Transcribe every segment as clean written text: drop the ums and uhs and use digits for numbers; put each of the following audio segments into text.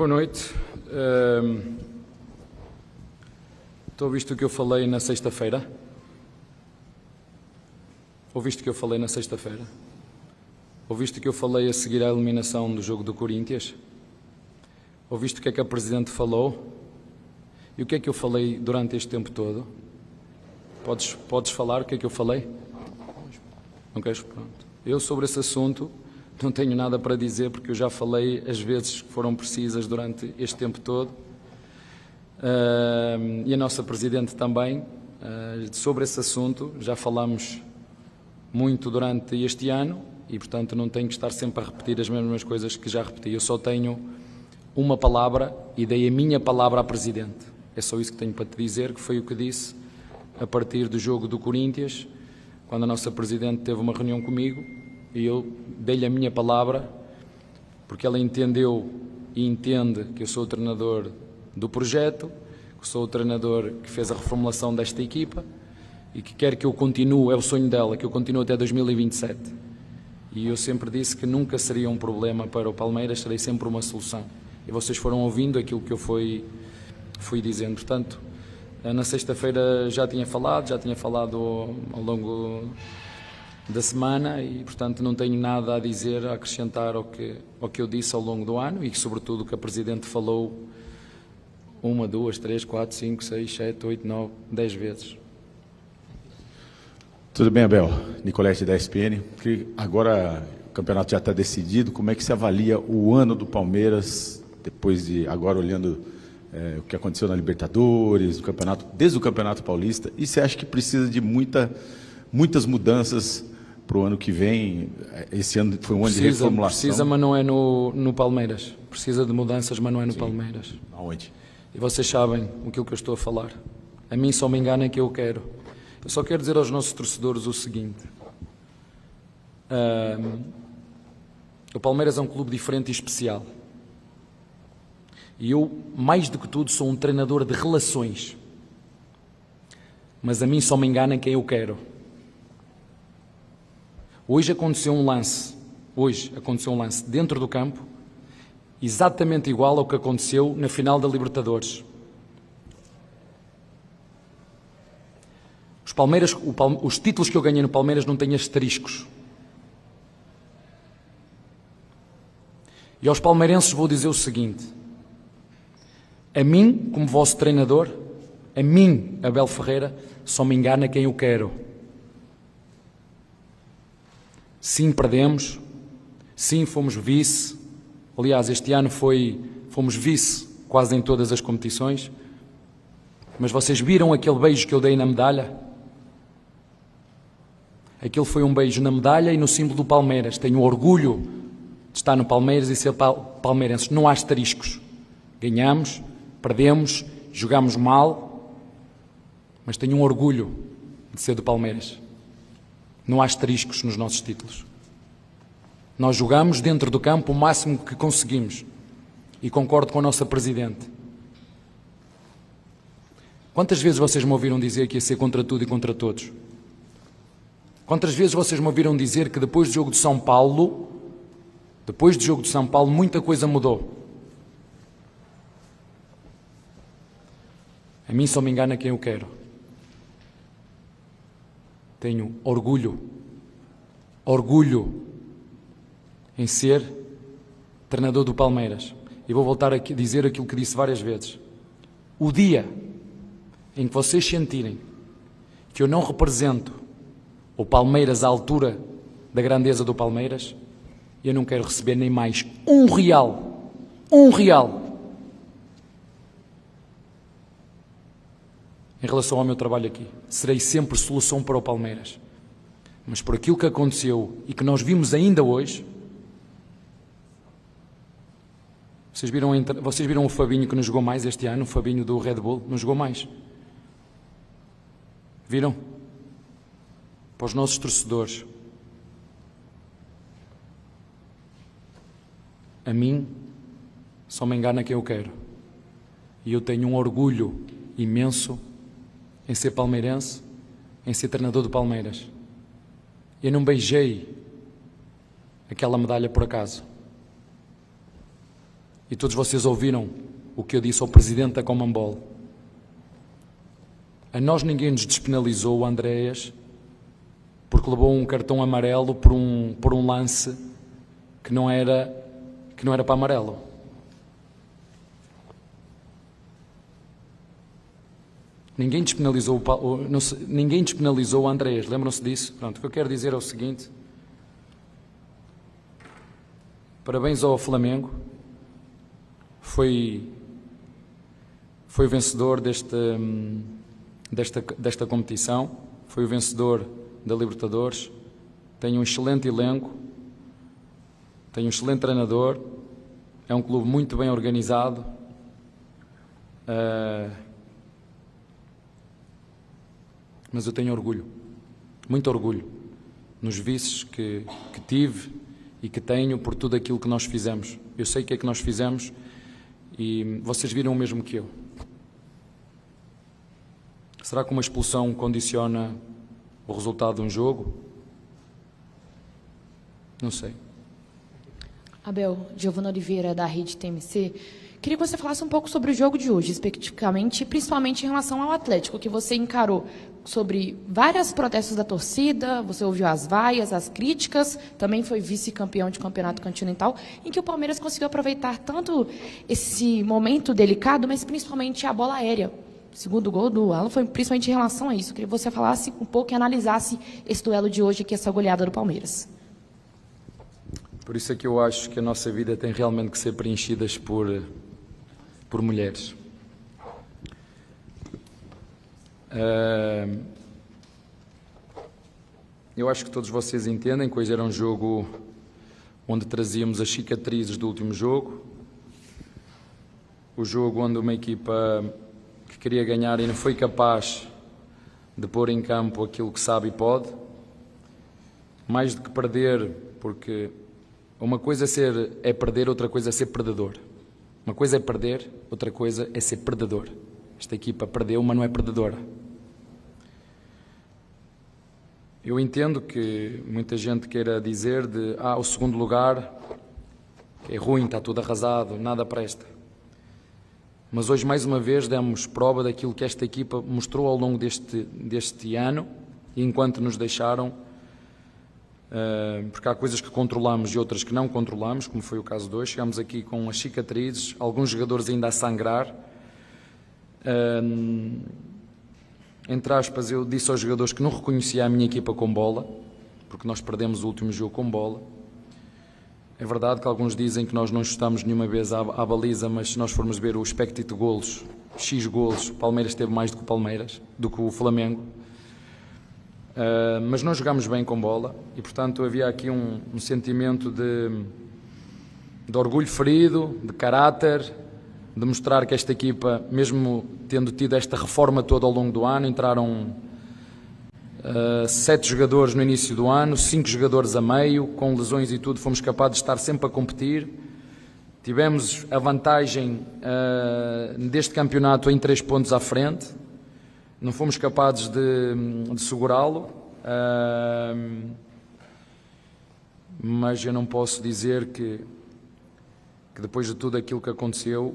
Boa noite. Tu ouviste o que eu falei na sexta-feira? Ouviste o que eu falei na sexta-feira? Ouviste o que eu falei a seguir à eliminação do jogo do Corinthians? Ouviste o que é que a Presidente falou? E o que é que eu falei durante este tempo todo? Podes falar o que é que eu falei? Não queres? Pronto. Eu sobre esse assunto não tenho nada para dizer, porque eu já falei as vezes que foram precisas durante este tempo todo. E a nossa Presidente também, sobre esse assunto. Já falamos muito durante este ano e, portanto, não tenho que estar sempre a repetir as mesmas coisas que já repeti. Eu só tenho uma palavra e dei a minha palavra à Presidente. É só isso que tenho para te dizer, que foi o que disse a partir do jogo do Corinthians, quando a nossa Presidente teve uma reunião comigo, e eu dei-lhe a minha palavra, porque ela entendeu e entende que eu sou o treinador do projeto, que sou o treinador que fez a reformulação desta equipa e que quer que eu continue, é o sonho dela, que eu continue até 2027. E eu sempre disse que nunca seria um problema para o Palmeiras, serei sempre uma solução. E vocês foram ouvindo aquilo que eu fui dizendo. Portanto, na sexta-feira já tinha falado ao longo da semana e, portanto, não tenho nada a dizer, a acrescentar ao que eu disse ao longo do ano e, sobretudo, o que a Presidente falou 1, 2, 3, 4, 5, 6, 7, 8, 9, 10 vezes. Tudo bem, Abel? Nicolete da ESPN. Que agora o campeonato já está decidido. Como é que se avalia o ano do Palmeiras, depois de agora olhando o que aconteceu na Libertadores, do campeonato, desde o Campeonato Paulista? E você acha que precisa de muitas mudanças para o ano que vem? Esse ano foi um ano de reformulação. Precisa, mas não é no Palmeiras. Precisa de mudanças, mas não é no Palmeiras. Aonde? E vocês sabem aquilo que eu estou a falar. A mim só me engana que eu quero. Eu só quero dizer aos nossos torcedores o seguinte. O Palmeiras é um clube diferente e especial. E eu, mais do que tudo, sou um treinador de relações. Mas a mim só me engana quem eu quero. Hoje aconteceu um lance dentro do campo, exatamente igual ao que aconteceu na final da Libertadores. Os títulos que eu ganhei no Palmeiras não têm asteriscos. E aos palmeirenses vou dizer o seguinte: a mim, como vosso treinador, a mim, Abel Ferreira, só me engana quem eu quero. Sim, perdemos. Sim, fomos vice. Aliás, este ano fomos vice quase em todas as competições. Mas vocês viram aquele beijo que eu dei na medalha? Aquele foi um beijo na medalha e no símbolo do Palmeiras. Tenho orgulho de estar no Palmeiras e ser palmeirense. Não há asteriscos. Ganhamos, perdemos, jogámos mal, mas tenho um orgulho de ser do Palmeiras. Não há asteriscos nos nossos títulos. Nós jogamos dentro do campo o máximo que conseguimos. E concordo com a nossa Presidente. Quantas vezes vocês me ouviram dizer que ia ser contra tudo e contra todos? Quantas vezes vocês me ouviram dizer que depois do jogo de São Paulo, muita coisa mudou? A mim só me engana quem eu quero. Tenho orgulho em ser treinador do Palmeiras. E vou voltar a dizer aquilo que disse várias vezes. O dia em que vocês sentirem que eu não represento o Palmeiras à altura da grandeza do Palmeiras, eu não quero receber nem mais um real em relação ao meu trabalho aqui. Serei sempre solução para o Palmeiras. Mas por aquilo que aconteceu e que nós vimos ainda hoje, vocês viram o Fabinho que não jogou mais este ano, o Fabinho do Red Bull, não jogou mais. Viram? Para os nossos torcedores. A mim só me engana quem eu quero. E eu tenho um orgulho imenso em ser palmeirense, em ser treinador do Palmeiras. Eu não beijei aquela medalha por acaso. e todos vocês ouviram o que eu disse ao Presidente da Conmebol. A nós ninguém nos despenalizou, o Andreas, porque levou um cartão amarelo por um lance que não era para amarelo. Ninguém despenalizou o Andreas, lembram-se disso? Pronto, o que eu quero dizer é o seguinte: parabéns ao Flamengo, foi o vencedor desta competição, foi o vencedor da Libertadores, tem um excelente elenco, tem um excelente treinador, é um clube muito bem organizado, mas eu tenho orgulho, muito orgulho, nos vices que tive e que tenho por tudo aquilo que nós fizemos. Eu sei o que é que nós fizemos e vocês viram o mesmo que eu. Será que uma expulsão condiciona o resultado de um jogo? Não sei. Abel, Giovana Oliveira, da Rede TMC. Queria que você falasse um pouco sobre o jogo de hoje, especificamente, principalmente em relação ao Atlético, que você encarou sobre vários protestos da torcida, você ouviu as vaias, as críticas, também foi vice-campeão de campeonato continental, em que o Palmeiras conseguiu aproveitar tanto esse momento delicado, mas principalmente a bola aérea. O segundo gol do Alan foi principalmente em relação a isso. Queria que você falasse um pouco e analisasse esse duelo de hoje, aqui, essa goleada do Palmeiras. Por isso é que eu acho que a nossa vida tem realmente que ser preenchida por mulheres. Eu acho que todos vocês entendem que hoje era um jogo onde trazíamos as cicatrizes do último jogo, o jogo onde uma equipa que queria ganhar e não foi capaz de pôr em campo aquilo que sabe e pode, mais do que perder, porque uma coisa é perder, outra coisa é ser perdedor. Uma coisa é perder, outra coisa é ser perdedor. Esta equipa perdeu, mas não é perdedora. Eu entendo que muita gente queira dizer o segundo lugar é ruim, está tudo arrasado, nada presta. Mas hoje, mais uma vez, demos prova daquilo que esta equipa mostrou ao longo deste ano, e enquanto nos deixaram, porque há coisas que controlamos e outras que não controlamos, como foi o caso de hoje. Chegámos aqui com as cicatrizes, alguns jogadores ainda a sangrar. Entre aspas, eu disse aos jogadores que não reconhecia a minha equipa com bola, porque nós perdemos o último jogo com bola. É verdade que alguns dizem que nós não chutamos nenhuma vez à baliza, mas se nós formos ver o expected golos, X golos, o Palmeiras teve mais do que o Flamengo. Mas não jogámos bem com bola e, portanto, havia aqui um sentimento de orgulho ferido, de caráter, de mostrar que esta equipa, mesmo tendo tido esta reforma toda ao longo do ano, entraram 7 jogadores no início do ano, 5 jogadores a meio, com lesões e tudo, fomos capazes de estar sempre a competir. Tivemos a vantagem deste campeonato em 3 pontos à frente. Não fomos capazes de segurá-lo, mas eu não posso dizer que depois de tudo aquilo que aconteceu,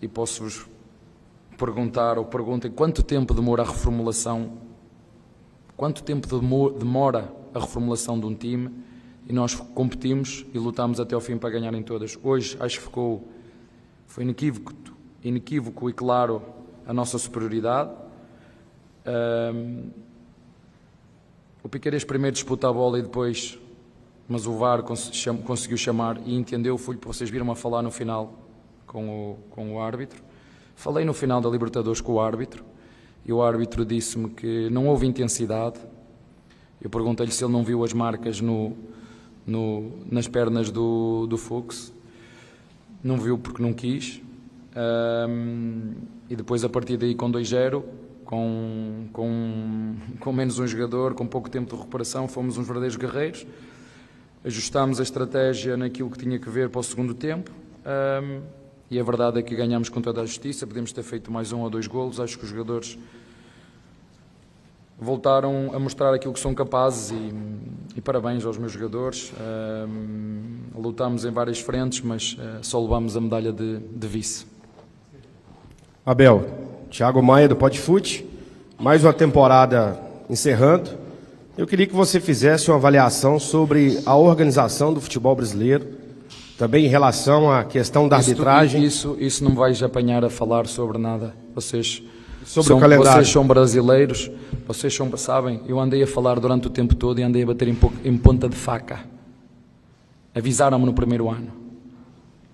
e posso-vos perguntar, ou perguntem, quanto tempo demora a reformulação de um time, e nós competimos e lutámos até ao fim para ganhar em todas. Hoje acho que foi inequívoco e claro a nossa superioridade. O Piqueires primeiro disputa a bola e depois, mas o VAR conseguiu chamar e entendeu. Vocês viram a falar no final com o árbitro. Falei no final da Libertadores com o árbitro e o árbitro disse-me que não houve intensidade. Eu perguntei-lhe se ele não viu as marcas nas pernas do Fux. Não viu porque não quis. E depois, a partir daí, com 2-0, com menos um jogador, com pouco tempo de recuperação, fomos uns verdadeiros guerreiros. Ajustámos a estratégia naquilo que tinha que ver para o segundo tempo. E a verdade é que ganhámos com toda a justiça. Podemos ter feito mais 1 ou 2 golos. Acho que os jogadores voltaram a mostrar aquilo que são capazes e parabéns aos meus jogadores. Lutámos em várias frentes, mas só levamos a medalha de vice. Abel, Thiago Maia do Podfute, mais uma temporada encerrando. Eu queria que você fizesse uma avaliação sobre a organização do futebol brasileiro, também em relação à questão da arbitragem. Isso não me vais apanhar a falar sobre nada. Vocês o calendário. Vocês são brasileiros, sabem, eu andei a falar durante o tempo todo e andei a bater em ponta de faca. Avisaram-me no primeiro ano.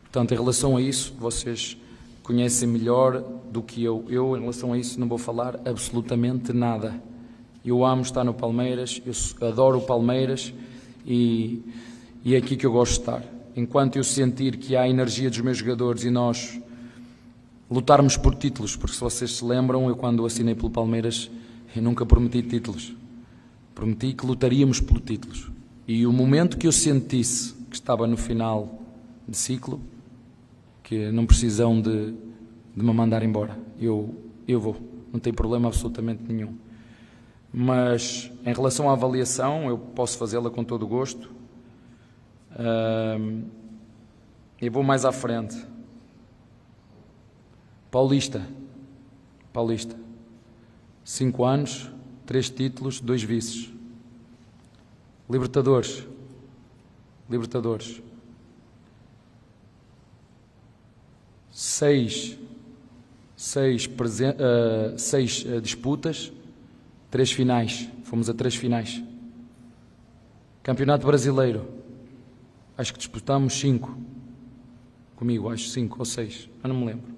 Portanto, em relação a isso, vocês conhecem melhor do que eu. Eu, em relação a isso, não vou falar absolutamente nada. Eu amo estar no Palmeiras, eu adoro o Palmeiras e é aqui que eu gosto de estar. Enquanto eu sentir que há a energia dos meus jogadores e nós lutarmos por títulos, porque se vocês se lembram, eu quando assinei pelo Palmeiras, eu nunca prometi títulos. Prometi que lutaríamos por títulos. E o momento que eu sentisse que estava no final de ciclo, que não precisam de me mandar embora, eu vou, não tem problema absolutamente nenhum. Mas em relação à avaliação, eu posso fazê-la com todo o gosto. Eu vou mais à frente. Paulista, 5 anos, 3 títulos, 2 vices. Libertadores, 6 disputas, 3 finais, fomos a 3 finais. Campeonato Brasileiro, acho que disputamos 5, comigo acho 5 ou 6, eu não me lembro.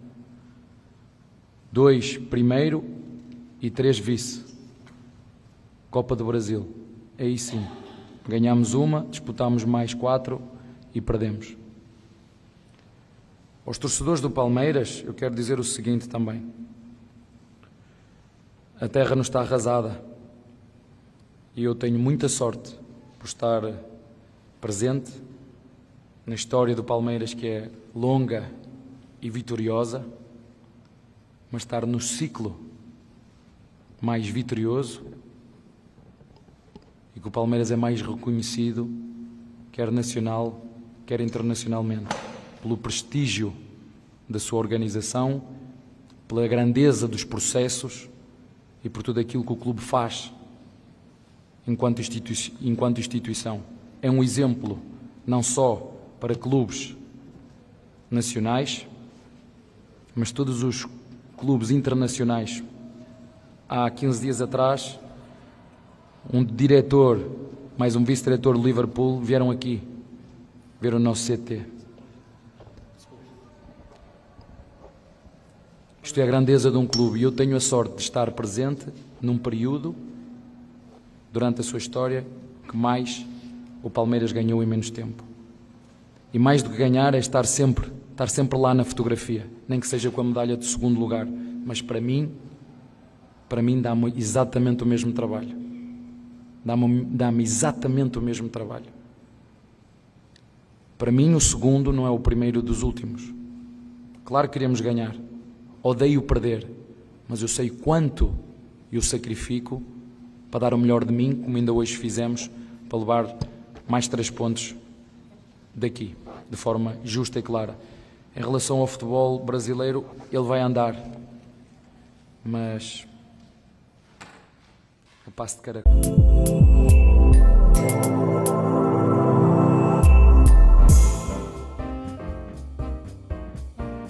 2 primeiro e 3 vice. Copa do Brasil, aí sim, ganhámos uma, disputámos mais 4 e perdemos. Aos torcedores do Palmeiras, eu quero dizer o seguinte também. A terra não está arrasada e eu tenho muita sorte por estar presente na história do Palmeiras, que é longa e vitoriosa, mas estar no ciclo mais vitorioso e que o Palmeiras é mais reconhecido, quer nacional, quer internacionalmente, pelo prestígio da sua organização, pela grandeza dos processos e por tudo aquilo que o clube faz enquanto instituição. É um exemplo não só para clubes nacionais, mas todos os clubes internacionais. Há 15 dias atrás, um diretor, mais um vice-diretor do Liverpool, vieram aqui ver o nosso CT. Isto é a grandeza de um clube e eu tenho a sorte de estar presente num período, durante a sua história, que mais o Palmeiras ganhou em menos tempo. E mais do que ganhar é estar sempre lá na fotografia, nem que seja com a medalha de segundo lugar, mas para mim dá-me exatamente o mesmo trabalho. Dá-me exatamente o mesmo trabalho. Para mim o segundo não é o primeiro dos últimos. Claro que queremos ganhar, odeio perder, mas eu sei quanto eu sacrifico para dar o melhor de mim, como ainda hoje fizemos, para levar mais 3 pontos daqui, de forma justa e clara. Em relação ao futebol brasileiro, ele vai andar, mas o passo de caracol.